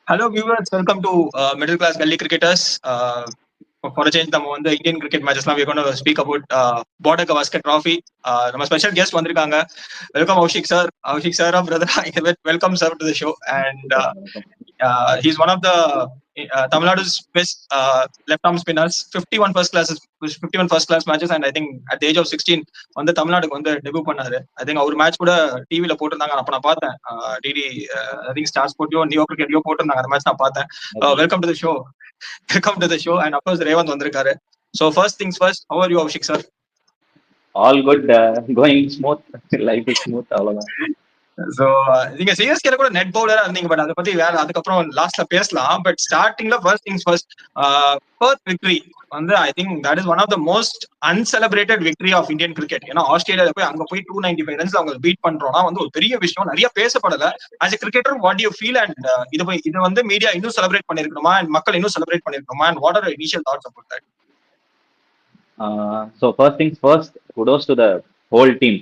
Hello viewers, welcome to Middle Class Gully Cricketers. For a change, நம்ம வந்து Indian cricket மேட்சஸ்லாம் we're going to speak about border Gavaskar trophy. நம்ம special guest வந்திருக்காங்க. Welcome Aushik sir, brother. Welcome sir to the show. And he's one of the Tamil Nadu's best left arm spinners. 51 first class matches, and I think at the age of 16 வந்து தமிழ்நாடுக்கு வந்து debut பண்ணாரு. I think our match கூட டிவில போட்டிருந்தாங்க. அப்ப நான் பார்த்தேன். DD I think star ஸ்போர்ட்லயோ நியோ கிரிக்கெட்லயோ போட்டிருந்தாங்க. அந்த மேட்ச் நான் பார்த்தேன். Welcome to the show. Welcome to the show, and of course Revant வந்திருக்காரு. So first things first, how are you, Aushik sir? All good, going smooth. Life is smooth. அவ்வளவுதான். So நீங்க சிஎஸ்கேல கூட நெட் பவுலரா இருந்தீங்க, but அதை பத்தி வேற அதுக்கப்புறம் லாஸ்ட்ல பேசலாம். பட் ஸ்டார்டிங்ல first things first, first victory வந்து I think that is one of the most uncelebrated victory of Indian cricket. ஏன்னா ஆஸ்திரேலியால போய் அங்க போய் 295 ரன்ஸ்ல அவங்க பீட் பண்றோம்னா வந்து ஒரு பெரிய விஷயம், நிறைய பேசப்படல. As a cricketer what you feel, and இது வந்து மீடியா இன்னும் செலிப்ரேட் பண்ணிருக்கணுமா, அண்ட் மக்கள் இன்னும் செலிப்ரேட் பண்ணிருக்கணுமா, and what are initial thoughts about that? So first things first, kudos to the whole team.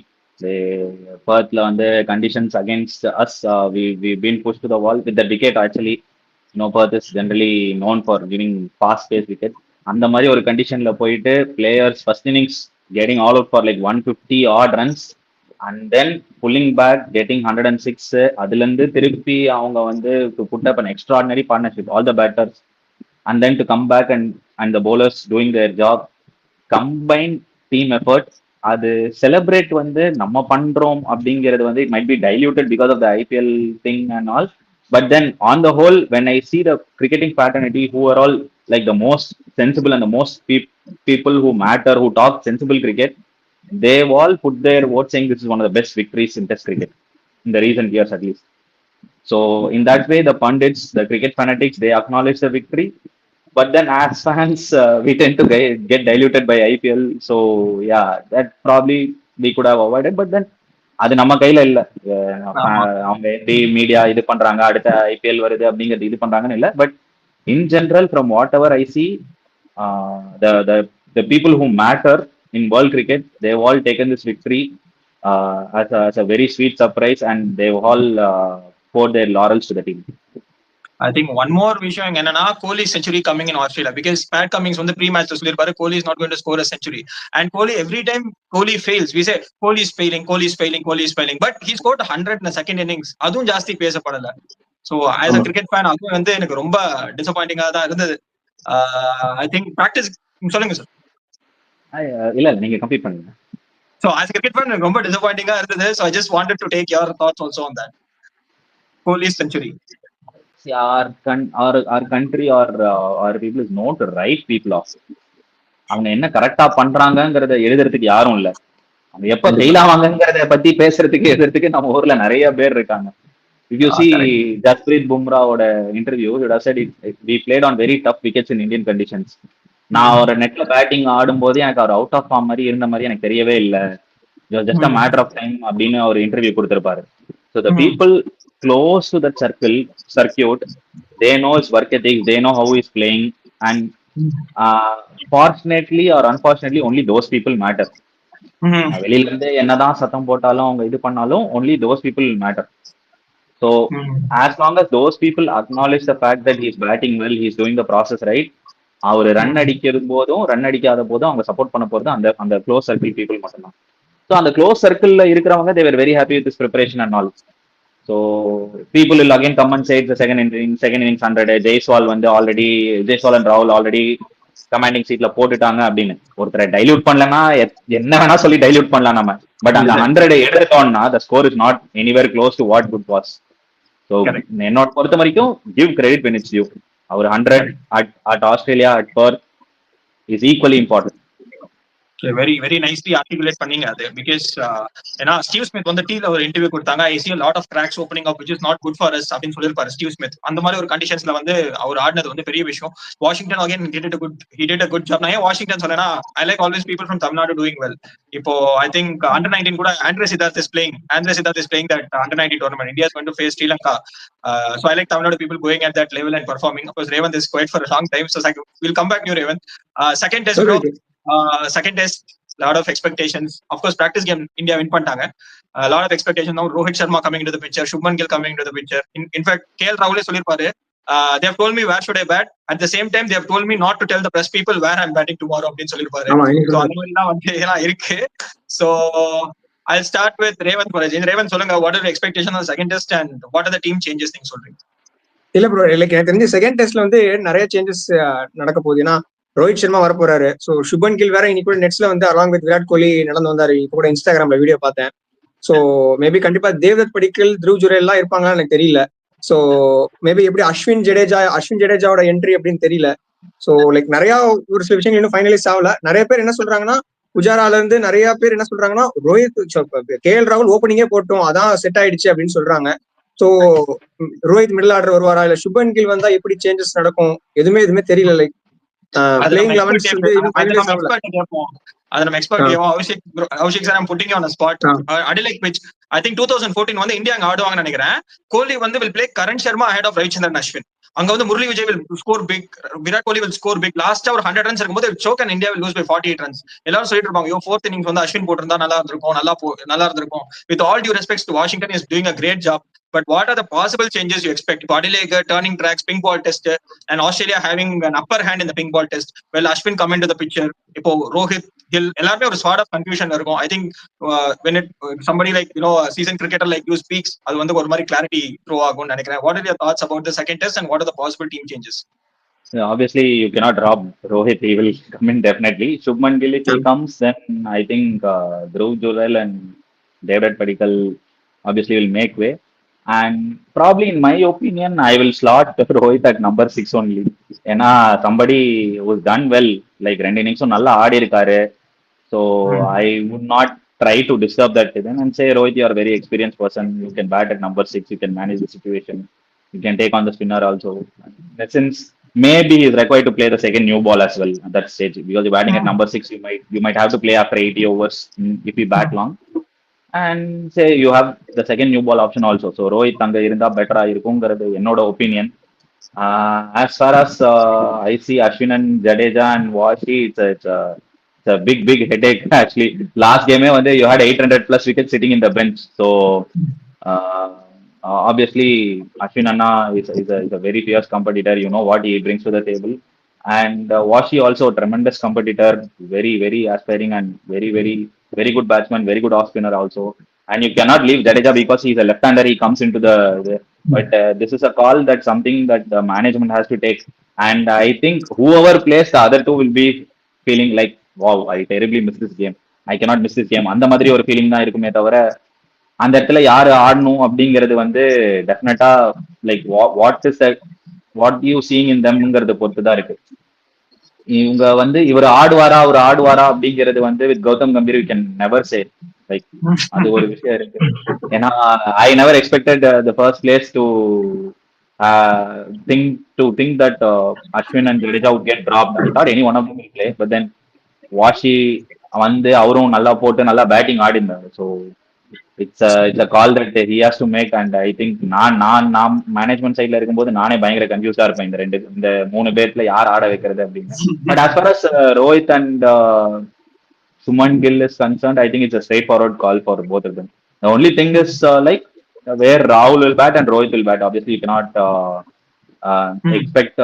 Perthல வந்து conditions against us, we've been pushed to the wall with the wicket. Actually, Perth is generally known for giving fast pace wicket. அந்த மாதிரி ஒரு கண்டிஷன்ல போயிட்டு players first innings getting all out for like 150 odd runs and then pulling back getting 106. அதுல இருந்து திருப்பி அவங்க வந்து to put up an extraordinary partnership, all the batters, and then to come back and the bowlers doing their job, combined team effort. அது celebrate வந்து நம்ம பண்றோம் அப்படிங்கிறது வந்து it might be diluted because of the IPL thing and all. But then on the whole, when I see the cricketing fraternity who are all like the most sensible and the most people who matter, who talk sensible cricket, they've all put their vote saying this is one of the best victories in test cricket in the recent years at least. So in that way, the pundits, the cricket fanatics, they acknowledge the victory. But then as fans, we tend to get diluted by IPL. So yeah, that probably we could have avoided. But then அது நம்ம கையில இல்ல. அவங்க எப்படி media இது பண்றாங்க, அடுத்த IPL வருது அப்படிங்கிறது இது பண்றாங்கன்னு இல்ல. But in general from what ever I C, the people who matter in world cricket, they've all taken this victory as a very sweet surprise, and they've all poured their laurels to the team. I think one more விஷயம் என்னன்னா, Kohli century coming in Australia, because Pat Cummins வந்து pre மேட்ச்ல சொல்லிருப்பாரு Kohli is not going to score a century, and Kohli every time Kohli fails we say Kohli is failing, but he scored 100 in the second innings. அதுவும் ஜாஸ்தி பேசப்படல. So as a cricket fan அது வந்து எனக்கு ரொம்ப டிசப்பாயிண்டிங்கா தான் இருந்தது. I think practice சொல்லுங்க சார். இல்ல நீங்க கம்ப்ளீட் பண்ணுங்க. So as a cricket fan எனக்கு ரொம்ப டிசப்பாயிண்டிங்கா இருந்தது. So I just wanted to take your thoughts also on that. Kohli's century. Our country or our people is not the right people off. அவங்க என்ன கரெக்டா பண்றாங்கிறத எழுதுறதுக்கு யாரும் இல்ல. அவங்க எப்ப ஃபெயில் ஆவாங்கிறத பத்தி பேசுறதுக்கு எழுதுறதுக்கு நம்ம ஊர்ல நிறைய பேர் இருக்காங்க. If you see Jasprit Bumrahவோட interview, he would have said we played on very tough wickets in Indian conditions. நான் ஒரு நெட்ல பேட்டிங் ஆடும்போது எனக்கு அவர் அவுட் ஆஃப் ஃபார்ம் மாதிரி இருந்த மாதிரி எனக்கு தெரியவே இல்ல. Just a matter of time அப்படின்னு அவர் இன்டர்வியூ கொடுத்திருப்பாரு. So the people close to that circuit, they know his work ethic, they know how he is playing, and fortunately or unfortunately only those people matter. வெளியில இருந்து என்னதான் சத்தம் போட்டாலும் அவங்க இது பண்ணாலும் only those people matter. So as long as those people acknowledge the fact that he is batting well, he is doing the process right, அவர் run அடிக்கிற போதும் ரன் அடிக்காத போதும் அவங்க சப்போர்ட் பண்ண போறது அந்த க்ளோஸ் சர்க்கிள் பீப்புள் மட்டும்தான். ஸோ அந்த க்ளோஸ் சர்க்கிள்ல இருக்கிறவங்க they were very happy with this preparation and all. So people will again come and say it's the second innings 100. Jaiswal வந்து ஆல்ரெடி ஜெய்ஸ்வால் அண்ட் ராகுல் ஆல்ரெடி கமாண்டிங் சீட்ல போட்டுட்டாங்க அப்படின்னு ஒருத்தரை டைல்யூட் பண்ணலன்னா என்ன வேணா சொல்லி டைல்யூட் பண்ணலாம் நம்ம. பட் அந்த 100 எடுத்துட்டோம்னா the score is not anywhere close to what good was. So என்னோட பொறுத்த வரைக்கும் give credit when it's due. our 100 at Australia at Perth is equally important. Very very nicely articulate பண்ணீங்க அது. பிகாஸ் ஏன்னா ஸ்டீவ் ஸ்மித் வந்து டீல ஒரு interview கொடுத்தாங்க. ஐ see a lot of cracks opening up which is not good for us அப்படின்னு சொல்லிருப்பாரு Steve Smith. அந்த மாதிரி ஒரு கண்டிஷன்ஸ்ல வந்து அவர் ஆடினது வந்து பெரிய விஷயம். Washington again he did a good job. நான் ஏன் வாஷிங்டன் சொன்னேன்னா, I like always people from Tamil Nadu doing well. இப்போ I think under 19 கூட Andre Siddharth is playing that under 19 tournament. India is going to face Sri Lanka. So I like Tamil Nadu people going at that level and performing. Of course Revan is quiet for a long time, so we'll come back to Revan. Second test bro. Second test, lot of expectations. Of course practice game India win பண்ணிட்டாங்க. A lot of expectations now. Rohit Sharma coming into the picture, Shubman Gill coming into the picture. In fact KL Rahul சொல்லிருப்பாரு, they have told me where should I bat. At the same time, they have told me not to tell the press people where I'm batting tomorrow அப்படின்னு சொல்லிருப்பாரு. So அந்த மாதிரி தான் வந்து எல்லாம் இருக்கு. So I'll start with Revanth Parajan. Revanth சொல்லுங்க, what are the expectations on the second test and what are the team changes நீங்க சொல்றீங்க? இல்ல ப்ரோ, லைக் எனக்கு தெரிஞ்ச செகண்ட் டெஸ்ட்ல வந்து நிறைய சேஞ்சஸ் நடக்க போகுது. ஏன்னா ரோஹித் சர்மா வர போறாரு. ஸோ சுபன் கில் வேற இன்னைக்கு கூட நெட்ஸ்ல வந்து அலாங் வித் விராட் கோலி நடந்து வந்தாரு. இப்போ கூட இன்ஸ்டாகிராம்ல வீடியோ பார்த்தேன். ஸோ மேபி கண்டிப்பா தேவ்தத் படிக்கல், த்ருவ் ஜுரேல் எல்லாம் இருப்பாங்கன்னு எனக்கு தெரியல. ஸோ மேபி எப்படி அஸ்வின் ஜடேஜாவோட என்ட்ரி அப்படின்னு தெரியல. ஸோ லைக் நிறைய ஒரு சில விஷயங்கள் இன்னும் ஃபைனலைஸ் ஆகல. நிறைய பேர் என்ன சொல்றாங்கன்னா, புஜாரால இருந்து நிறைய பேர் என்ன சொல்றாங்கன்னா, KL ராகுல் ஓப்பனிங்கே போட்டோம், அதான் செட் ஆயிடுச்சு அப்படின்னு சொல்றாங்க. சோ ரோஹித் மிடில் ஆர்டர் வருவாரா, இல்ல சுபன் கில் வந்தா எப்படி சேஞ்சஸ் நடக்கும், எதுவுமே தெரியல. லைக் பிளேயிங் 11 வந்து இன்னும் ஃபைனலைஸ் ஆகல. அது நம்ம expert game. Abhishek sir, I'm putting you on the spot. Adelaide pitch, I think 2014 வந்து இந்தியா அங்க ஆடுவாங்கன்னு நினைக்கிறேன். கோலி வந்து will play Karan Sharma ahead of Ravichandran Ashwin. அங்க வந்து Murali Vijay will score big, Virat Kohli will score big. லாஸ்டா ஒரு 100 ரன்ஸ் இருக்கும்போது choke and India will lose by 48 runs. எல்லாரும் சொல்லிட்டு இருப்பாங்க, யோ fourth innings வந்து அஸ்வின் போட்டிருந்தா நல்லா இருந்திருக்கும். With all due respects to Washington, is doing a great job. But what are the possible changes you expect? Adelaide turning tracks, pink ball test, and Australia having an upper hand in the pink ball test. Well, Ashwin come into the picture. Ipo Rohit, Gill, எல்லாருமே ஒரு sort of confusion இருக்கும். I think when somebody like a seasoned cricketer like you speaks, அது வந்து ஒரு மாதிரி clarity throw ஆகும்னு நினைக்கிறேன். What are your thoughts about the second test and what are the possible team changes? Yeah, obviously, you cannot drop Rohit. He will come in definitely. Shubman Gill, if he comes, then I think Dhruv Jurel and Devdutt Padikkal obviously will make way. And probably, in my opinion, I will slot Rohit at number 6 only. ஏன்னா somebody who's done well, like 2 innings நல்லா ஆடி இருக்காரு. So I would not try to disturb that then and say, Rohit, you are a very experienced person. You can bat at number 6. You can manage the situation. You can take on the spinner also. In that sense, maybe he is required to play the second new ball as well at that stage, because you're batting at number 6. You might have to play after 80 overs if you bat long. And say you have the second new ball option also. So Rohit அங்க இருந்தா பெட்டரா இருக்குங்கிறது என்னோட opinion. As far as I see Ashwin and Jadeja and Washi, it's a big headache actually. Last game வந்து you had 800 plus wickets sitting in the bench. So obviously Ashwin Anna is a very fierce competitor. You know what he brings to the table. And Washi also a tremendous competitor, very aspiring and very good batsman, very good off spinner also. And you cannot leave Jadeja because he's a left-hander. He comes into the but this is a call that something that the management has to take. And I think whoever plays the other two will be feeling like, wow, I terribly miss this game. I cannot miss this game. அந்த மாதிரி ஒரு feeling தான் இருக்குமே தவிர, அந்த இடத்துல யாரு ஆடணும் அப்படிங்கிறது வந்து டெஃபினட்டா like what you seeing in தெம்ங்கிறத பொறுத்து தான் இருக்கு. இவங்க வந்து இவர் ஆடுவாரா அப்படிங்கிறது வந்து with Gautam Gambhir you can never say. Like அது ஒரு விஷயம் இருக்கு. ஏன்னா I never expected the first place to think that Ashwin and Jadeja would get dropped. I thought any one of them will play, but then Washi வந்து அவரும் நல்லா போட்டு நல்லா பேட்டிங் ஆடி இருந்தாரு. So it's a call that he has to make. And I think நான் management சைட்ல இருக்கும்போது நானே பயங்கர கன்ஃபியூஸா இருப்பேன் இந்த 3 பேர்ல யார் ஆட வைக்கிறது அப்படின்னு. But as far as Rohit and Suman Gill is concerned, I think it's a straightforward call for both of them. The only thing is like where Rahul will bat and Rohit will bat. Obviously, you cannot expect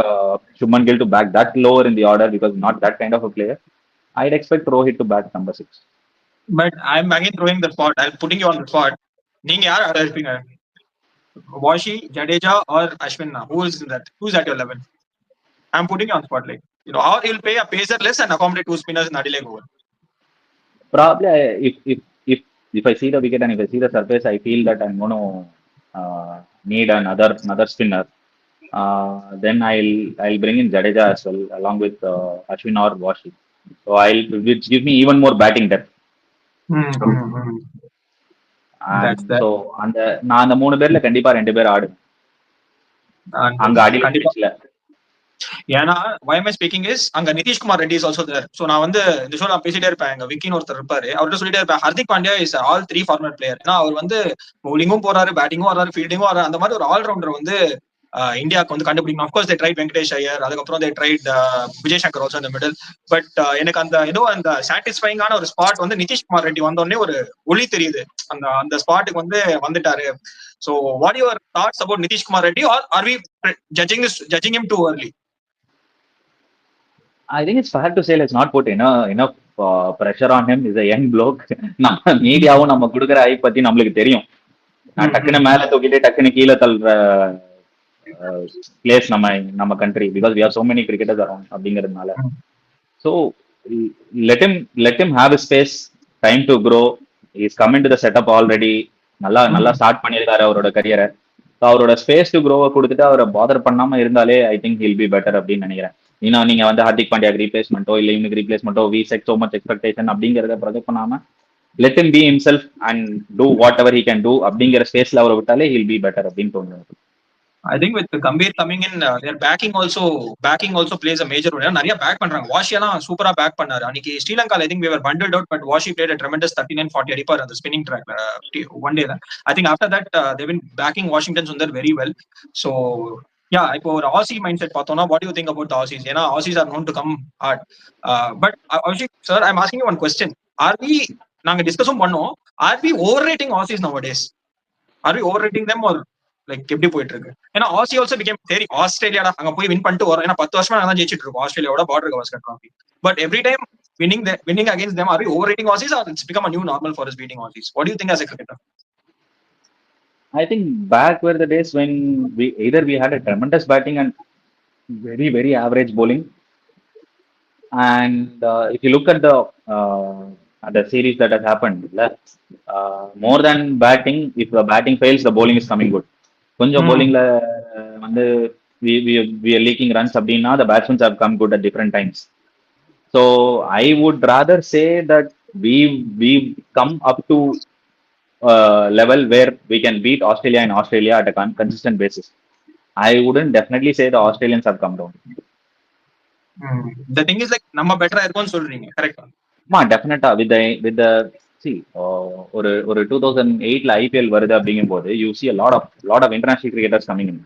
Suman Gill to bat that lower in the order because not that kind of a player. I'd expect Rohit to bat number 6. But I'm again throwing the spot. I'm putting you on the spot. நீங்க யார் ஆட இருப்பீங்க? Washi, Jadeja or Ashwin? Who's at your level? I'm putting you on the spot. Like, or you'll pay a pacer less and accommodate 2 spinners in Adelaide over. Probably, if I see the wicket and if I see the surface, I feel that I'm going to need another spinner. Then I'll bring in Jadeja as well along with Ashwin or Washi. So which give me even more batting depth. So நான் அந்த 3 பேர்ல கண்டிப்பா 2 பேர் ஆடு அங்க அடிக்கல. ஏன்னா why am I speaking is அங்க Nitish Kumar Reddy is also there. So நான் வந்து இந்த ஷோ நான் பேசிட்டே இருப்பேன். அங்க விக்கின்னு ஒருத்தர் இருப்பாரு, அவர்கிட்ட சொல்லிட்டே இருப்பேன், Hardik Pandya is all 3 format player. ஏன்னா அவர் வந்து பவுலிங்கும் போறாரு, பேட்டிங்கும் வர்றாரு, ஃபீல்டிங்கும் வர்றாரு. அந்த மாதிரி ஒரு ஆல்ரவுண்டர் வந்து இந்தியாவுக்கு வந்து கண்டுபிடிக்கணும். Of course they tried Venkatesh Iyer, அதுக்கப்புறம் they tried Vijay Shankar also இந்த மிடில். பட் எனக்கு அந்த ஏதோ அந்த சாட்டிஸ்ஃபைங்கான ஒரு ஸ்பாட் வந்து நிதிஷ்குமார் ரெட்டி வந்தோடனே ஒரு ஒளி தெரியுது, அந்த அந்த ஸ்பாட்டுக்கு வந்து வந்துட்டாரு. So what are your thoughts about Nitish Kumar Reddy, or are we judging him too early? I think it's fair to say let's not put enough pressure on him. He's a young bloke. நம்ம மீடியாவும் நம்ம கொடுக்குற ஐ பத்தி நம்மளுக்கு தெரியும். நான் டக்குன்னு மேல தூக்கிட்டு டக்குன்னு கீழே தள்ளுற பிளேஸ் நம்ம country, because we have so many cricketers around அப்படிங்கிறதுனால. So let him have his space, time to grow. He's come into the setup already. நல்லா ஸ்டார்ட் பண்ணியிருக்காரு அவரோட கரியரை. அவரோட ஸ்பேஸ் டு க்ரோவை கொடுத்துட்டு அவரை பாதர் பண்ணாம இருந்தாலே I think he'll be better அப்படின்னு நினைக்கிறேன். நீங்க வந்து ஹார்திக் பாண்டியாக்கு ரீப்ளேஸ்மெண்ட்டோ இல்லை இவனுக்கு ரீப்ளேஸ்மெண்ட்டோ we set so much expectation அப்படிங்கிறத ப்ரொஜெக்ட் பண்ணாம let him be himself and do whatever he can do அப்படிங்கிற ஸ்பேஸ்ல அவரை விட்டாலே ஹில் பி பெட்டர் அப்படின்னு தோணுது. I think with Gambhir coming in, their backing also plays a major role. நிறைய back பண்றாங்க. வாஷி எல்லாம் சூப்பரா பேக் பண்ணாரு. அன்னைக்கு ஸ்ரீலங்கால I think we were bundled out, but Washi played a tremendous 39-40 அடிப்பார் அந்த ஸ்பின்னிங் ட்ராக்ல one day. I think after that they've been backing Washington Sundar very well. So yeah, இப்போ ஒரு Aussie mindset பார்த்தோம்னா what do you think about the Aussies? ஏன்னா Aussies are known to come hard. But Aushik sir, I'm asking you one question. நாங்க டிஸ்கஸும் பண்ணோம், are we overrating Aussies nowadays? Are we overrating them or like எப்படி போயிட்டு இருக்கு? ஏன்னா ஆசி also became சரி ஆஸ்திரேலியாடா அங்க போய் வின் பண்ணிட்டு வரோம். ஏன்னா 10 வருஷமா நாங்க தான் ஜெயிச்சிட்டு இருக்கோம் ஆஸ்திரேலியாவோட border Gavaskar trophy. But every time winning against them, are we overrating Aussies or it's become a new normal for us beating Aussies? What do you think as a cricketer? I think back were the days when we had a tremendous batting and very very average bowling. And if you look at the series that has happened, more than batting, if the batting fails, the bowling is coming good. கொஞ்சம் bowlingல வந்து we are leaking runs அப்படின்னா the batsmen have come good at different times. So I would rather say that we come up to level where we can beat Australia in Australia at a consistent basis. I wouldn't definitely say the Australians have come down. The thing is like நம்ம பெட்டரா இருக்கும்னு சொல்றீங்க, கரெக்ட்டா? Definitely with the see ஒரு 2008ல IPL வருது அப்படிங்கும்போது you see a lot of international cricketers coming in.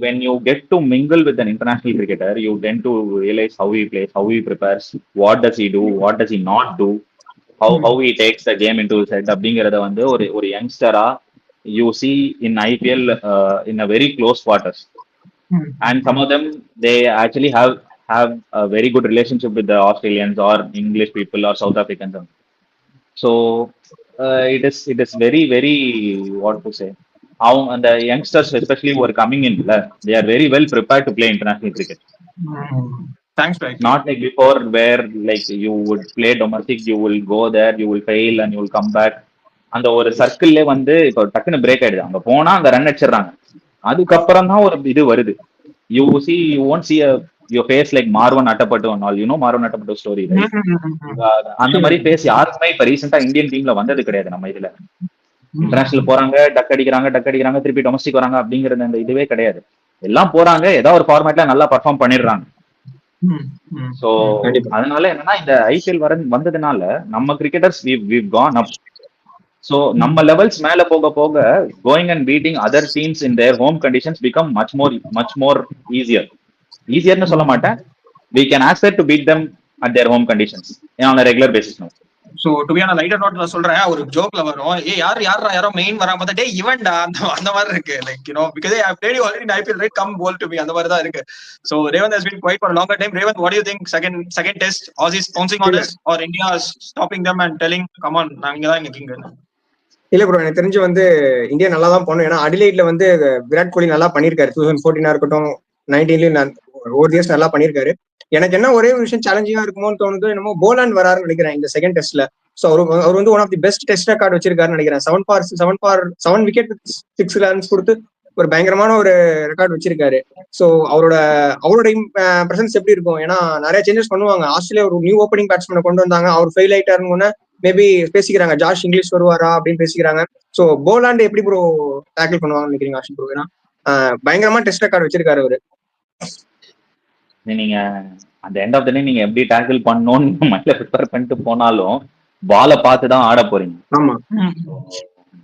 When you get to mingle with an international cricketer, you tend to realize how he plays, how he prepares, what does he do, what does he not do, how he takes the game into his head அப்படிங்கறத வந்து ஒரு யங்ஸ்டரா you see in IPL in a very close quarters. And some of them they actually have a very good relationship with the Australians or English people or South Africans. So it is very very what to say, and the youngsters especially who are coming in, they are very well prepared to play international cricket. Thanks, right? Not like before where like you would play domestic, you will go there, you will fail and you will come back. அந்த ஒரு சர்க்கிள்ல வந்து இப்போ டக்குன்னு break ஆயிடுது. அங்க போனா அங்க run அடிச்சிடறாங்க, அதுக்கப்புறம் தான் ஒரு இது வருது. You won't see your face like Marwan Attapattu and all. You know Marwan Attapattu story, right? அந்த மாதிரி ஃபேஸ் யாருக்குமே இப்ப ரீசெண்டா இந்தியன் டீம்ல வந்தது கிடையாது. நம்ம இதுல இன்டர்நேஷனல் போறாங்க, டக் அடிக்கிறாங்க, திருப்பி டொமஸ்டிக் வராங்க அப்படிங்கறது அந்த இதுவே கிடையாது. எல்லாம் போறாங்க, ஏதாவது ஒரு ஃபார்மேட்ல நல்லா பர்ஃபார்ம் பண்ணிடுறாங்க. சோ அதனால என்னன்னா இந்த ஐபிஎல் வந்ததுனால நம்ம cricketers we've gone up. So நம்ம லெவல்ஸ் மேல போக போக going and beating other teams in their home conditions become much more easierன்னு சொல்ல மாட்டேன், we can aspire to beat them at their home conditions on a regular basis now. So to be on a lighter note, நான் சொல்றேன், ஒரு ஜோக்ல வரும், யாரோ main வராம பார்த்தா டேய் இவன்டா அந்த மாதிரி இருக்கு. like you know, because I have played already in IPL, right, come bowl to me, அந்த மாதிரி தான் இருக்கு. So Revan has been quiet for a longer time. Revan, what do you think? Second test, Aussies pouncing on us or India stopping them and telling come on நாங்க தான் இங்க king? இல்ல bro, எனக்கு தெரிஞ்சு வந்து இந்தியா நல்லா தான் போனோம். ஏன்னா அடிலைட்ல வந்து விராட் கோலி நல்லா பண்ணிருக்காரு. 2014 இருக்கட்டும், 19 ஒரு இயர்ஸ் நல்லா பண்ணிருக்காரு. எனக்கு என்ன ஒரே ஒரு விஷயம் சேலஞ்சிங்கா இருக்குமோன்னு தோணுது, என்னமோ போலாண்ட் வராருன்னு நினைக்கிறேன் இந்த செகண்ட் டெஸ்ட்ல. ஸோ அவர் வந்து one of the best test record வச்சிருக்காருன்னு நினைக்கிறேன். 7 விக்கெட் 6 ரன்ஸ் கொடுத்து ஒரு பயங்கரமான ஒரு ரெக்கார்டு வச்சிருக்காரு. ஸோ அவரோட பிரசன்ஸ் எப்படி இருக்கும்? ஏன்னா நிறைய சேஞ்சஸ் பண்ணுவாங்க. ஆஸ்திரேலியா ஒரு நியூ ஓப்பனிங் பேட்ஸ்மேனை கொண்டு வந்தாங்க, அவர் ஃபெயில் ஆயிட்டாருன்னு மேபி பேசிக்கிறாங்க, ஜாஷ் இங்கிலீஷ் வருவாரா அப்படின்னு பேசிக்கிறாங்க. ஸோ போலாண்ட் எப்படி ப்ரோ டேக்கிள் பண்ணுவாங்கன்னு நினைக்கிறீங்க ஆஷிக் ப்ரோ? ஏன்னா பயங்கரமா டெஸ்ட் ரெக்கார்டு வச்சிருக்காரு அவரு. நீங்க அந்த எண்ட் ஆஃப் த டே நீங்க எப்படி டேக்கிள் பண்ணணும்னு மைண்ட்ல ப்ரிப்பேர் பண்ணிட்டு போனாலும் பாலை பார்த்து தான் ஆட போறீங்க. ஆமா,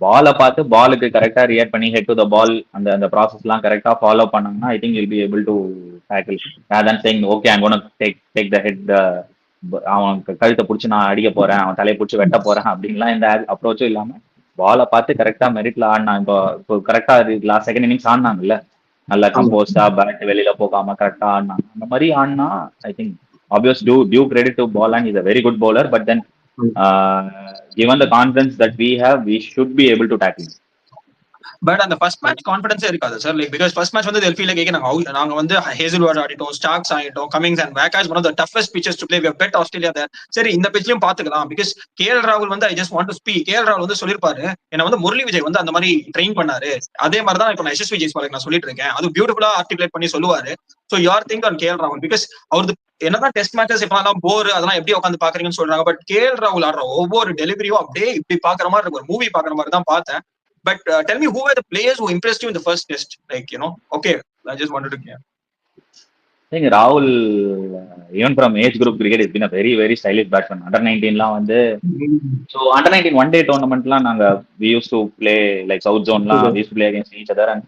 பாலை பார்த்து பாலுக்கு கரெக்டா ரியாக்ட் பண்ணி ஹெட் டு த பால் அந்த ப்ராசஸ்லாம் கரெக்டா ஃபாலோ பண்ணாங்கன்னா I think will be able to tackle rather than saying okay I'm gonna take the head, அவன் கழுத்தை பிடிச்சி நான் அடிக்க போறேன், அவன் தலையை பிடிச்சி வெட்ட போறேன் அப்படின்லாம் இந்த அப்ரோச்சும் இல்லாம பாலை பார்த்து கரெக்டா மெரிட்ல ஆடினா. இப்போ கரெக்டா லாஸ்ட் செகண்ட் இன்னிங்ஸ் ஆடினாங்கல்ல, நல்லா கம்போஸ்டா பேட் வெளியில போகாம கரெக்டா ஆடினாங்க. அந்த மாதிரி ஆடினா I think obvious due credit to Balan, is a very good bowler, but then given the confidence that we have, we should be able to tackle. But அந்த ஃபர்ஸ்ட் மேட்ச் கான்ஃபிடன்ஸே இருக்காது sir. Like because first match வந்து they'll feel like நாங்க வந்து Hazlewood ஆடிட்டோம், Starcs ஆடிட்டோம், Cummins and WACA's one of the toughest pitches to play. We have beat Australia there. சரி இந்த பிட்ச்லயும் பாத்துக்கலாம். பிகாஸ் கேஎல் ராகுல் வந்து I just want to speak. KL ராகுல் வந்து சொல்லிருப்பாரு, என்ன வந்து முரளி விஜய் வந்து அந்த மாதிரி ட்ரெயின் பண்ணாரு, அதே மாதிரி தான் இப்போ நான் எஸ்எஸ்வி ஜெய்ஸ்வாலுக்கு நான் சொல்லிட்டு இருக்கேன். அது பியூட்டிஃபுல்லா ஆர்டிகுலேட் பண்ணி சொல்லுவாரு. So your think on KL ராகுல், பிகாஸ் அவருக்கு என்னதான் டெஸ்ட் மேட்சஸ் இப்பெல்லாம் போர் அதெல்லாம் எப்படி உட்காந்து பாக்குறீங்கன்னு சொல்றாங்க. பட் கேஎல் ராகுல் ஆடுற ஒவ்வொரு டெலிவரியும் அப்படியே இப்படி பாக்குற மாதிரி இருக்கு, ஒரு மூவி பாக்குற மாதிரி தான் பார்த்தேன். But tell me, who were the players who impressed you in the first test? Like, okay, I just wanted to hear. I think Rahul, even from age group cricket, has been a very, very stylish batsman. Under 19 la வந்து, so under 19 one day tournament la we used to play like South Zone la, we used to play against each other, and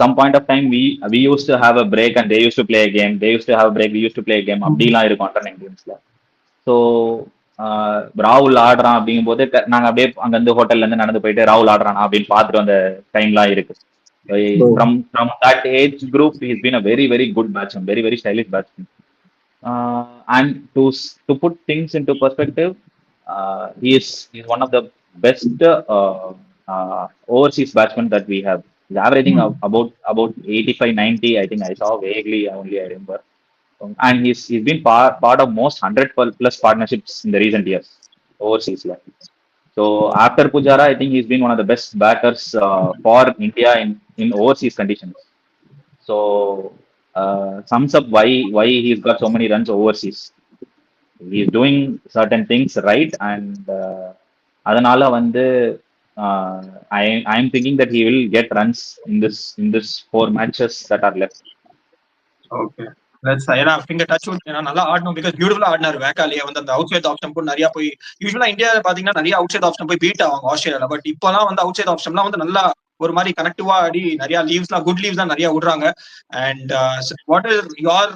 some point of time we used to have a break and they used to play a game. They used to have a break, we used to play a game. அப்படிலாம் இருக்கும் under 19s la. So ராகுல் ஆடுறான் அப்படிங்கும் போது நாங்க அப்படியே அங்க இருந்து ஹோட்டல்ல இருந்து நடந்து போயிட்டு ராகுல் ஆடுறானா அப்படின்னு பாத்துட்டு அந்த டைம்லாம் இருக்கு. From that age group, he's been a very, very good batsman, very, very stylish batsman. And to put things into perspective, he's one of the best overseas batsmen that we have. He's averaging about 85-90. I think I saw vaguely only, I remember. And he's been part of most 100+ partnerships in the recent years overseas. So after Pujara, I think he's been one of the best backers for India in overseas conditions. So sums up why he's got so many runs overseas. He's doing certain things right, and adanala vandu I am thinking that he will get runs in this 4 matches that are left. Okay. ஏன்னா finger touch நல்லா ஆடணும். Because பியூட்டிஃபுல்லா ஆடினாரு வேக்காலியா வந்து அந்த out side of stump நிறைய போய். யூஸ்வலா இந்தியாவில் பாத்தீங்கன்னா நிறைய அவுட் சைட் ஆஃப் ஸ்டம்ப் போய் பீட் ஆவாங்க ஆஸ்திரேலியால. பட் இப்பெல்லாம் வந்து அவுட் சைட் ஆஃப் ஸ்டம்ப்லாம் வந்து நல்லா ஒரு மாதிரி கனெக்டிவா ஆடி நிறைய லீவ்ஸ்லாம் குட் லீவ்ஸ் தான் நிறைய விடுறாங்க. And what is your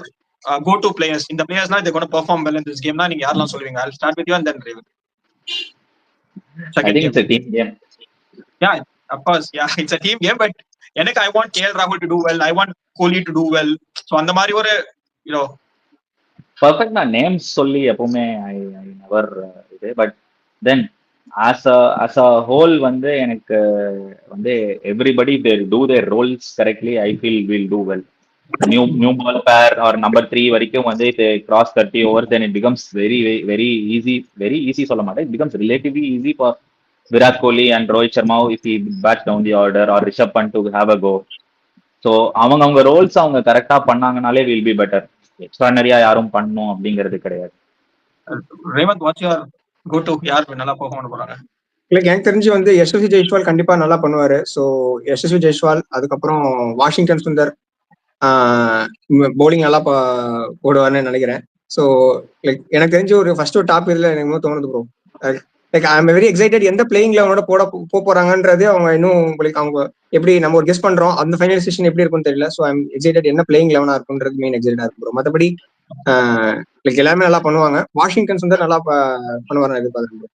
go to players? இந்த பிளேயர்ஸ்லாம் இதை கூட பெர்ஃபார்ம் வெல் இன் திஸ் கேம்னா நீங்க யாரெல்லாம் சொல்லுவீங்க? I'll start with you and then Raven. I think it's a team game. Yeah, of course. Yeah, it's a team game, but எனக்கு I want KL Rahul to do well, I want Kohli to do well. So அந்த மாதிரி ஒரு perfect names சொல்லி எப்பவுமே I never இது. But then as a whole வந்து எனக்கு வந்து everybody they do their roles correctly, I feel will do well. New ball pair or number 3 வரைக்கும் வந்து they cross 30 overs, then it becomes very easy சொல்ல மாட்டேன், it becomes relatively easy for Virat Kohli and Rohit Sharma if he bats down the order, or Rishabh Pant to have a go. So அவங்க Rolle's அவங்க கரெக்டா பண்ணாங்கனாலே will be better. எக்ஸ்ட்ரானரியா யாரும் பண்ணணும் அப்படிங்கிறது கிடையாது. Revanth, what's your go to? யார் நல்லா perform போறாங்க? இல்ல எனக்கு தெரிஞ்சு வந்து யசஸ்வி ஜெய்ஸ்வால் கண்டிப்பா நல்லா பண்ணுவாரு. ஸோ யசஸ்வி ஜெய்ஸ்வால், அதுக்கப்புறம் வாஷிங்டன் சுந்தர் பவுலிங் நல்லா போடுவார்னு நினைக்கிறேன். ஸோ லைக் எனக்கு தெரிஞ்சு ஒரு ஃபர்ஸ்ட் ஒரு டாப் இதுல எனக்கு தோணுது bro. Like I am very excited. எந்த பிளேயிங்ல அவனோட போறாங்கன்றது அவங்க இன்னும் லைக் அவங்க எப்படி நம்ம ஒரு கெஸ் பண்றோம், அந்த ஃபைனலைசேஷன் எப்படி இருக்கும்னு தெரியல. ஸோ ஐ எம் எக்ஸைட்டட் என்ன பிளேயிங் லெவனா இருக்குன்றது மெயின் எக்ஸைட்டா இருக்கு ப்ரோ. மற்றபடி லைக் எல்லாமே நல்லா பண்ணுவாங்க. வாஷிங்டன் சுந்தர் நல்லா பண்ணுவாரு எதிர்பார்க்குறேன்.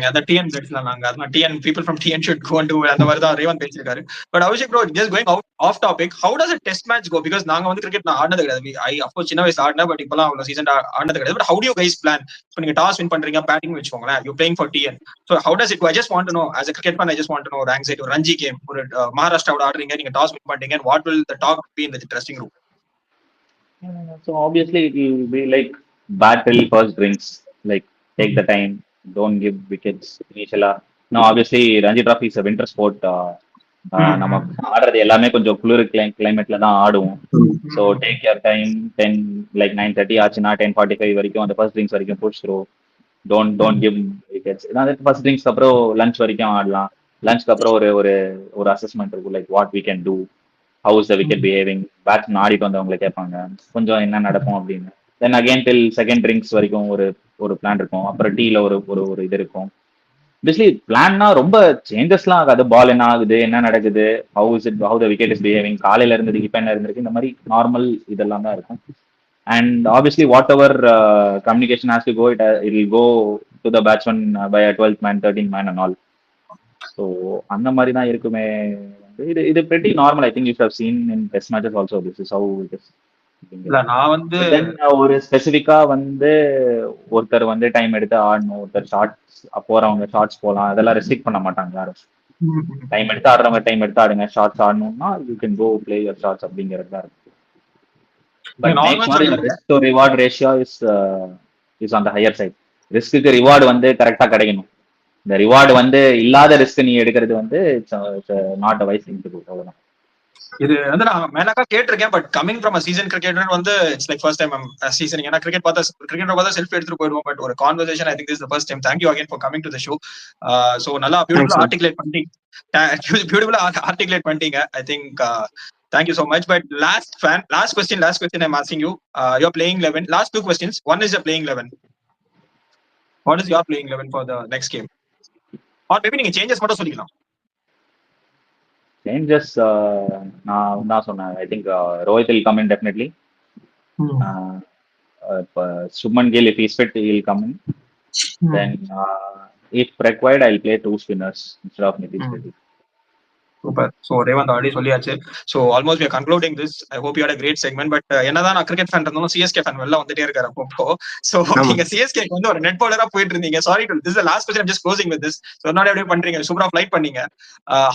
அந்த டிஎன் பெட்ஸ்ல நாங்க அதெல்லாம் TN people from TN should go to அந்த மாதிரி தான் ரேவந்த் பேசியிருக்காரு. But Abhishek bro, just going off topic, how does a test match go? Because நாங்க வந்து கிரிக்கெட் நான் ஆடினது கிடையாது. ஐ அஃப்கோர்ஸ் சின்ன வயசு ஆடினேன், பட் இப்பெல்லாம் அவ்வளவு சீசன் ஆடினது கிடையாது. But how to you guys plan? இப்போ நீங்க டாஸ் வின் பண்றீங்க, பேட்டிங் வச்சுக்கோங்களேன், you playing for TN. So how does it? I just want to know as a cricket fan, I just want to know ஒரு anxiety, ஒரு Ranji game, ஒரு மகாராஷ்டிராவோட ஆடுறீங்க, நீங்க toss win பண்றீங்க, what will the talk be in the dressing room? So obviously it will be like battle first drinks, like take the time, don't give wickets initially. Now obviously Ranji Trophy is a winter sport. நம்ம ஆடுறது எல்லாமே கொஞ்சம் குளிர் கிளைமேட்ல தான் ஆடுவோம். So take your time. 9:30 ஆச்சுன்னா 10:45 வரைக்கும் அந்த ஃபர்ஸ்ட் ட்ரிங்க்ஸ் வரைக்கும் push through. Don't give wickets. First ட்ரிங்க்ஸ்க்கு அப்புறம் லஞ்ச் வரைக்கும் ஆடலாம். லஞ்ச்க்கு அப்புறம் ஒரு அசஸ்மெண்ட் இருக்கும், like what we can do, how is the wicket behaving. Batsman ஆடிட்டு வந்தவங்களை கேட்பாங்க கொஞ்சம் என்ன நடக்கும் அப்படின்னு. Then again till second drinks வரைக்கும் ஒரு பிளான் இருக்கும். அப்புறம் டீல ஒரு இது இருக்கும். ஆப்வியஸ்லி பிளான்னா ரொம்ப சேஞ்சஸ்லாம் ஆகாது. பால் என்ன ஆகுது, என்ன நடக்குது, how the wicket is behaving, காலையில இருந்தது இப்போ என்ன இருந்திருக்கு, இந்த மாதிரி நார்மல் இதெல்லாம் தான் இருக்கும். And obviously whatever communication has to go, it will go to the batsman by 12th man 13th man and all. So அந்த மாதிரி தான் இருக்குமே. இது இது pretty normal. I think you have seen in test matches also. This is how it is. இல்ல நான் வந்து ஒரு ஸ்பெசிபிக்கா வந்து ஒருத்தர் வந்து டைம் எடுத்து ஆடணும், ஒருத்தர் ஷார்ட்ஸ் போறவங்க ஷார்ட்ஸ் போகலாம், அதெல்லாம் ரெஸ்ட்ரிக்ட் பண்ண மாட்டாங்க யாரும். டைம் எடுத்து ஆடுறவங்க டைம் எடுத்து ஆடுங்க, ஷார்ட்ஸ் ஆடணும்னா you can go play your shots அப்படிங்கிறது தான் இருக்கு. But risk to reward ratio is on the higher side. ரிஸ்க்கு ரிவார்டு வந்து கரெக்டா கிடைக்கணும். இந்த ரிவார்டு வந்து இல்லாத ரிஸ்க் நீ எடுக்கிறது வந்து not a wise thing to do. அவ்வளவுதான். இது வந்து நான் மேனாக்கா கேட்டிருக்கேன். But coming from a season cricketer வந்து it's like first time season. ஏன்னா கிரிக்கெட் பார்த்தா செல்ஃப் எடுத்துட்டு போயிடுவோம். பட் ஒரு conversation I think this the first time. Thank you again for coming to the show. So நல்லா பியூட்டிஃபுல்லா ஆர்டிகுலேட் பண்ணிட்டீங்க. I think thank you so much. But last question I'm asking you. You're playing 11. Last two questions. One is your playing 11. What is your playing 11 for the next game? Or maybe நீங்க changes மட்டும் சொல்லிக்கலாம். Changes நான் சொன்னேன். I think Rohit will come in definitely. Shubman Gill, if he's fit, he'll come in. Then if required, I'll play 2 spinners instead of Nitish Reddy. Super. So Revant already சொல்லியாச்சு. So almost we are concluding this. I hope you had a great segment. But என்னதான் நான் cricket fan இருந்தாலும் CSK fan வெளில வந்துட்டே இருக்காரு அப்போ. So நீங்க சிஎஸ்கேக்கு வந்து ஒரு நெட் பவுலரா போயிட்டு இருந்தீங்க. Sorry to this is the last question. I'm just closing with this. So not எப்படி பண்றீங்க, சூப்பரா ஃளைட் பண்ணீங்க.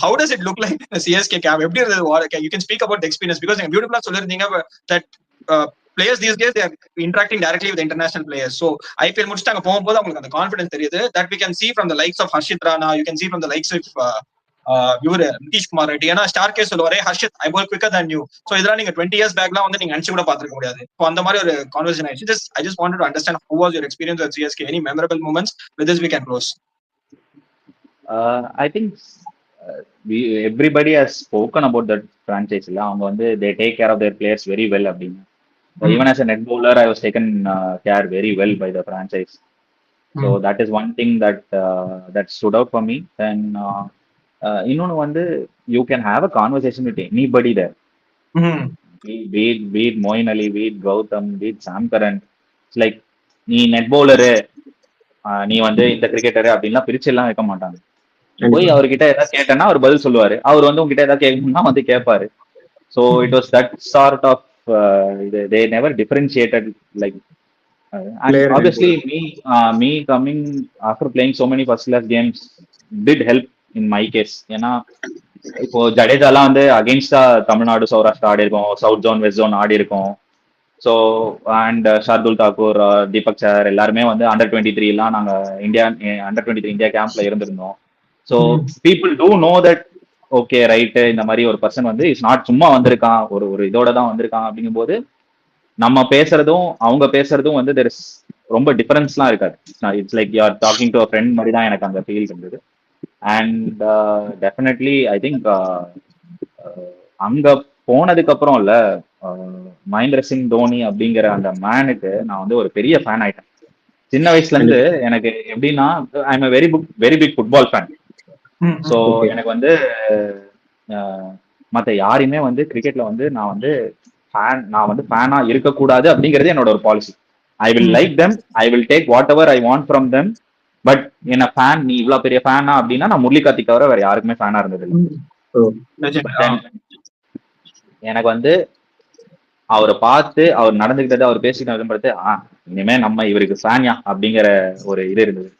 How does it look like the CSK camp? எப்படி இருந்தது? You can speak about the experience because நீங்க பியூட்டிஃபுல்லா சொல்லிருந்தீங்க that players these days they are interacting directly with the international players. So IPL முடிச்சிட்டாங்க போகும்போது உங்களுக்கு அந்த கான்ஃபிடன்ஸ் தெரியுது. That we can see from the likes of Harshit Rana. You can see from the likes of இவரு நிதிஷ் குமார் ரெட்டி. ஏன்னா Starc's சொல்லுவாரே Harshit I bowl quicker than you. So இதெல்லாம் நீங்க 20 years பேக்லாம் வந்து நீங்க நினைச்சு கூட பாத்துக்க முடியாது. சோ அந்த மாதிரி ஒரு கான்வர்சேஷன் ஆயிடுச்சு. I just wanted to understand how was your experience at CSK. Any memorable moments? With this we can close. I think everybody has spoken about that franchise. அவங்க வந்து they take care of their players very well அப்படின்னு. Even as a net bowler I was taken care very well by the franchise. So that is one thing that stood out for me. And இன்னொன்னு வந்து you can have a conversation with anybody there. Be it Moeen Ali, be it Gautam, be it Sam Curran. It's like நீ net bowler, நீ வந்து இந்த cricketer அப்படின்லாம் பிரிச்சு எல்லாம் வைக்க மாட்டாங்க. போய் அவர்கிட்ட ஏதாவது கேட்டேன்னா அவர் பதில் சொல்லுவாரு. அவர் வந்து உங்ககிட்ட ஏதாவது கேட்கணும்னா வந்து கேட்பாரு. So it was that sort of they never differentiated like. And obviously me coming after playing so many first class games did help in my case. ஏன்னா இப்போ ஜடேஜாலாம் வந்து அகெயின்ஸ்டா தமிழ்நாடு சௌராஷ்டிரா ஆடி இருக்கோம், சவுத் ஜோன் வெஸ்ட் ஜோன் ஆடி இருக்கோம். So and Shardul Thakur, Deepak sir எல்லாருமே வந்து under-23 எல்லாம் நாங்க under-23 இந்தியா கேம்ப்ல இருந்திருந்தோம். So people do know that okay right, இந்த மாதிரி ஒரு பர்சன் வந்து இஸ் நாட் சும்மா வந்திருக்கான், ஒரு இதோட தான் வந்திருக்கான். அப்படிங்கும்போது நம்ம பேசுறதும் அவங்க பேசுறதும் வந்து தெர் இஸ் ரொம்ப டிஃபரன்ஸ்லாம் இருக்காது. It's like you are talking to a friend மாதிரி தான் எனக்கு அந்த ஃபீல் இருந்தது. அண்ட் டெஃபினெட்லி ஐ திங்க் அங்க போனதுக்கு அப்புறம் இல்ல, மகேந்திர சிங் தோனி அப்படிங்கிற அந்த மேனுக்கு நான் வந்து ஒரு பெரிய ஃபேன் ஆயிட்டேன். சின்ன வயசுல இருந்து எனக்கு எப்படின்னா I am very big football fan. So எனக்கு வந்து மற்ற யாரையுமே வந்து கிரிக்கெட்ல வந்து நான் வந்து ஃபேனா இருக்கக்கூடாது அப்படிங்கிறது என்னோட ஒரு policy. I will like them, I will take what ever I want from them. But என்ன ஃபேன், நீ இவ்வளவு பெரிய ஃபேனா அப்படின்னா நான் முரளி கார்த்திக் தவிர வேற யாருக்குமே ஃபேனா இருந்தது இல்லை. எனக்கு வந்து அவரை பார்த்து அவர் நடந்துக்கிட்டது, அவர் பேசிக்கிட்டு பார்த்து இனிமே நம்ம இவருக்கு ஃபேன்யா அப்படிங்கிற ஒரு இது இருந்தது.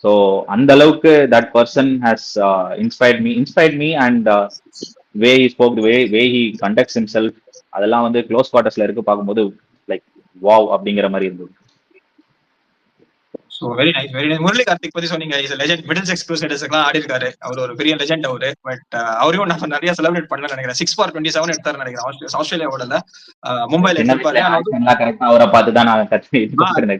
ஸோ அந்த அளவுக்கு that person has inspired me and way he spoke, way he conducts himself, அதெல்லாம் வந்து க்ளோஸ் குவார்டர்ஸ்ல இருக்கு பார்க்கும்போது லைக் வாவ் அப்படிங்கிற மாதிரி இருந்தது. So very nice, very nice. Murali Karthik பத்தி சொன்னீங்க, is a legend. Middle sex எல்லாம் ஆடி இருக்காரு. அவர் ஒரு பெரிய லெஜெண்ட் அவரு. பட் அவரையும் நான் நிறைய செலிப்ரேட் பண்ணல நினைக்கிறேன். 6 for 27 எடுத்தாரு நினைக்கிறேன் ஆஸ்திரேலியாவோட மும்பைல எடுத்திருப்பாரு. அவரை பார்த்து தான் நான் கத்துக்கிறேன்.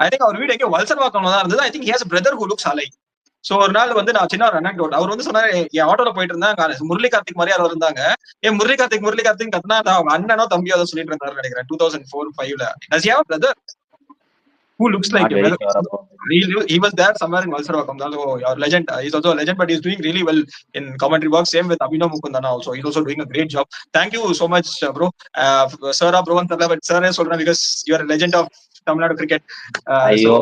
ஐ திங்க் அவர் வீடு எங்கேயோ வல்சர்வாக்கம்ல தான் இருந்தது. I think he has a brother who looks alike. So ஒரு நாள் வந்து நான் சின்ன ஒரு அனெக்டோட், அவர் வந்து சொன்னாரு என் ஆட்டோல போயிட்டு இருந்தாங்க, முரளி கார்த்திக் மாதிரி யாரும் இருந்தாங்க, முரளி கார்த்திக் கத்துனா அவங்க அண்ணனோ தம்பியோ அதை சொல்லிட்டு இருந்தாரு நினைக்கிறேன் 2004-05. Does he have a brother? who looks like Not him. very sure about it. He was there somewhere in Valsaravakkam. So your legend. He's also a legend, but he's doing really well in commentary box. Same with Abhinav Mukundana also. He's also doing a great job. Thank you so much, bro. Sir, bro, but sir, because you are a legend of Tamil Nadu cricket. ஐயோ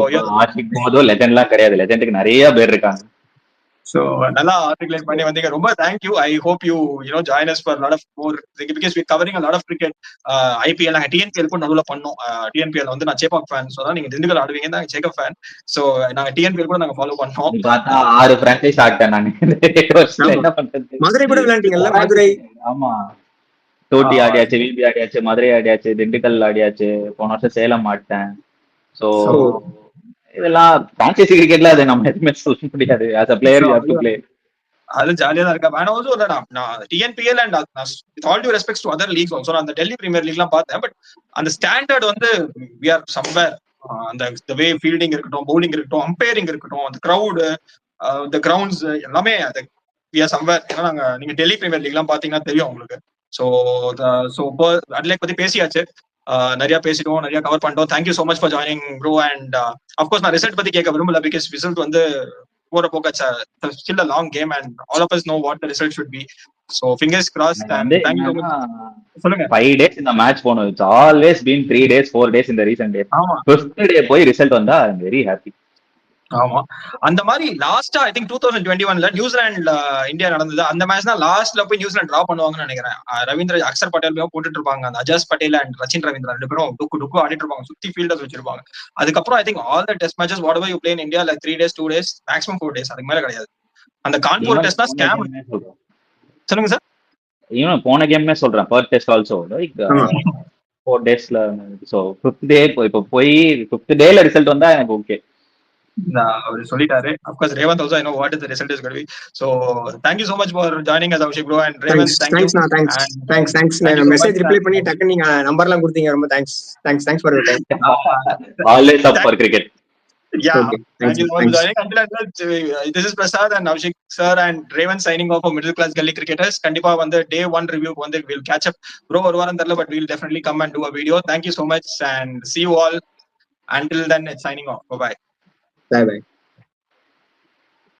ஆஷிக் போதும் லெஜெண்ட்லாம் கிடையாது, லெஜெண்டுக்கு நிறைய பேர் இருக்காங்க. So நல்லா articulate பண்ணி வந்தீங்க. ரொம்ப thank you. I hope you join us for a lot of more, because we're covering a lot of cricket. IPL நாங்க TNPL கூட நடுவுல பண்ணோம். TNPL வந்து நான் சேப்பாக் ஃபேன். சோ நீங்க திண்டுக்கல் ஆடுவீங்க, நான் சேக்கப் ஃபேன். சோ நாங்க TNPL கூட நாங்க ஃபாலோ பண்ணோம். பார்த்தா 6 பிரான்ச்சைஸ் ஆட்டேன் நான். என்ன பண்றது? மதுரை கூட விளையாண்டீங்கல்ல? மதுரை. ஆமா, தோட்டி ஆடியாச்சு, விபி ஆடியாச்சு, மதுரை ஆடியாச்சு, திண்டுக்கல் ஆடியாச்சு, போன வருஷம் சேலம் ஆட்டேன். சோ இதெல்லாம் பிரான்ச்சைசி கிரிக்கெட்ல அதை நம்ம எதுவுமே சொல்ல முடியாது. as a player you have to play. அது ஜாலியா தான் இருக்கா. வேணா ஆல்சோ நான் TNPL and with all due respects to other leagues also அந்த டெல்லி பிரீமியர் லீக்லாம் பார்த்தேன். பட் அந்த ஸ்டாண்டர்ட் வந்து we are somewhere, அந்த வே ஃபீல்டிங் இருக்கட்டும், பவுலிங் இருக்கட்டும், அம்பையரிங் இருக்கட்டும், அந்த கிரவுடு, the கிரவுண்ட்ஸ் எல்லாமே we are somewhere. ஏன்னா நீங்க டெல்லி பிரீமியர் லீக்லாம் பாத்தீங்கன்னா தெரியும் உங்களுக்கு. ஸோ அட்லைக் பத்தி பேசியாச்சு, நிறைய பேசிட்டோம், நிறைய கவர் பண்ணிட்டோம். Thank you so much for joining bro. And of course நான் ரிசல்ட் பத்தி கேட்க விரும்பல, பிகாஸ் ரிசல்ட் வந்து போற போக்க still a long game and all of us know what the result should be. So fingers crossed and thank you so much. சொல்லுங்க. 5 days இந்த match போனோம். It's always been 3 days 4 days in the recent days. ஆமா, first day போய் result வந்தா I'm very happy. ஆமா, அந்த மாதிரி லாஸ்டா ஐ திங்க் 2021ல நியூசிலாந்து இந்தியா நடந்தது. அந்த மேட்ச் தான் லாஸ்ட்ல போய் நியூசிலாந்து டிரா பண்ணுவாங்கன்னு நினைக்கிறேன். ரவீந்திர அக்சர் பட்டேல் போட்டுட்டு இருப்பாங்க, அந்த அஜாஸ் பட்டேல் அண்ட் ரச்சின் ரவீந்திரா 2 பேரும் டுக்கு ஆடிட்டு இருப்பாங்க, சுத்தி ஃபீல்டர்ஸ் வச்சிருப்பாங்க. அதுக்கப்புறம் I think all the test matches whatever you play in India like 3 days 2 days maximum 4 days, அதுக்கு மேல கிடையாது. அந்த கான்பூர் டெஸ்ட்னா ஸ்கேம். சொல்லுங்க சார். இன்னும் போன கேம்மே சொல்றேன், ஃபர்ஸ்ட் டெஸ்ட் ஆல்சோ லைக் 4 daysல. சோ 5th day இப்போ போய் 5th dayல ரிசல்ட் வந்தா எனக்கு ஓகே. அவர் சொல்லிட்டாரு. Of course Revant also I know what is the result is going to be. So thank you so much for joining us, Abhishek bro and Revant. Thanks. Message reply பண்ணி டக்கு நீங்க நம்பர்லாம் கொடுத்தீங்க, ரொம்ப thanks for your time. Always up for cricket. Yeah, thank you so much for joining. Until this is Prasad and Abhishek sir and Revant signing off for Middle Class Gully Cricketers. கண்டிப்பா வந்து day 1 review வந்து we'll catch up. Bro ஒரு வாரம் தெரியல, but we'll definitely come and do a video. Thank you so much and see you all. Until then it's signing off. Bye bye.